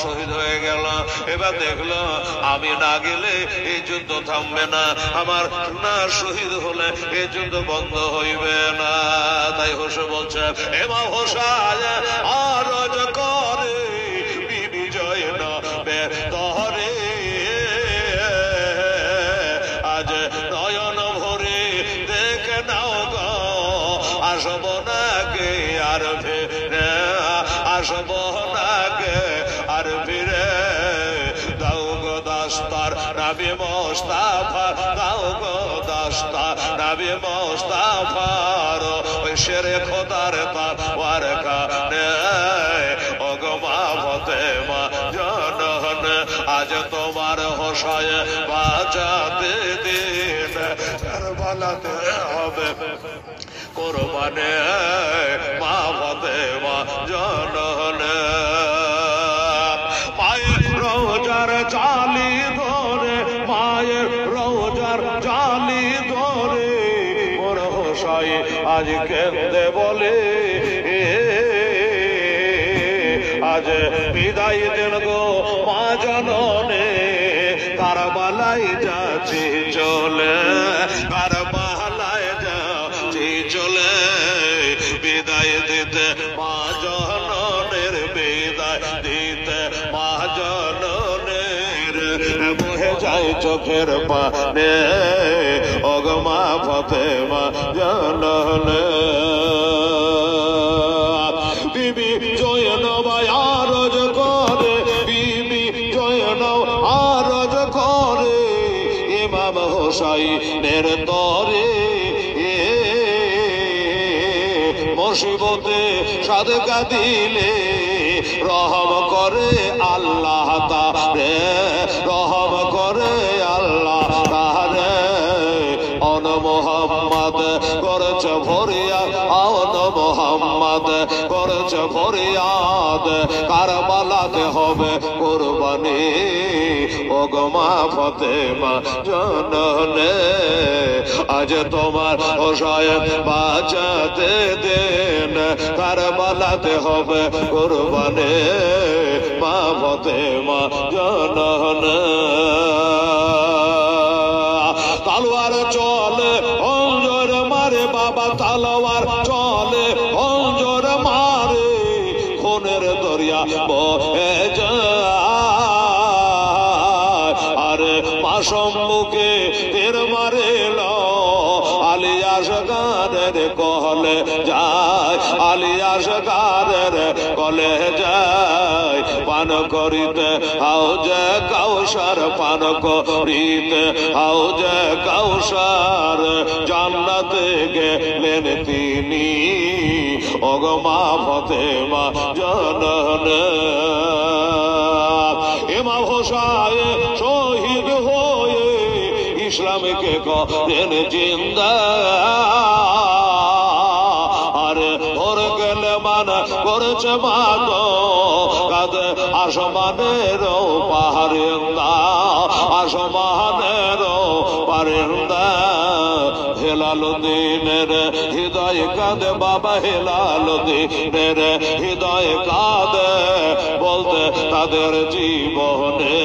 শহীদ হয়ে গেল। এবার দেখলো আমি না গেলে এই যুদ্ধ থামবে না, আমার না শহীদ হলে এই যুদ্ধ বন্ধ হইবে না। তাই হোসে বলছে এমা হোসায় আরজ করে বিজয় না বেতরে, আজ নয়ন ভরে দেখে নাও গো আসব নাকে আর ফিরে, আসব নাকে আর ফিরে। দাও গো দাস্তার নবী মুস্তাফা, দাও গো দাস্তার নবী মুস্তাফার ওই শেরে খোদার তাওয়ার কানে। ও গো মা ফাতেমা জানান আজ তোমার হোসায় বাঁচাতে দিন, কারবালাতে হবে কোরবানে মা ফাতেমা জানান। মায়ের রোজার জালি ধরে, মায়ের রোজার জালি ধরে ওর হোসাই আজ কেঁদে বলে আজ বিদায় দেন গো মা জননে, কারবালায় যাচ্ছি চলে, কারবালায় যাচ্ছি চলে। বিদায় দিতে মা জননের, বিদায় দিতে মা জননের বহে যায় চোখের পানে। ও গো মা ফাতেমা জানানে বিবি জয়নব আরজ করে, বিবি জয়নব আরজ করে ইমাম হোসাইনের তরে। মুসিবতে সাদকা দিলে রহম করে আল্লাহ তারে, রহম করে আল্লাহ তারে। অন মোহাম্মদ করেছে ফরিয়াদ, অন মোহাম্মদ করেছে ফরিয়াদ, কারবালাতে হবে কুরবানি। ও গো মা ফাতেমা জানানে আজ তোমার হোসায় বাঁচাতে দিন, কারবালাতে হবে কুরবানি মা ফাতেমা জানানে। তালোয়ার চলে অঞ্জর মারে বাবা, তালোয়ার চলে অঞ্জর মারে, খুনের দরিয়া বহে যায়। আরে মাসম্মুখে তীর মারেল আলিয়াস গানের কলে যায়, আলিয়াস গানের কলে যায়। পান করিতে হাউজে কাউসার, পান করিতে হাউজে কাউসার, জান্নাতে গেলেন তিনি। ও গো মা ফাতেমা জানানে ইমাম হোসায় শহীদ হয়ে ইসলামকে করেন জিন্দা। আরে ভোর গেলে মান করেছে মাত কাঁদে আসমানের পাহাড়িন্দা, আসমানের পারিন্দা। হেলালুদ্দিনের হৃদয় কাঁদে বাবা, হেলালুদ্দিনের হৃদয় কাঁদে বলতে তাদের জীবনে।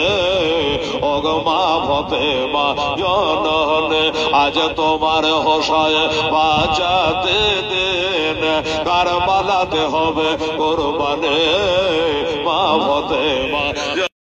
ও গো মা ফাতেমা জানানে আজ তোমার হোসায় বাঁচাতে দিন, কারবালাতে হবে কুরবানি মা ফাতেমা।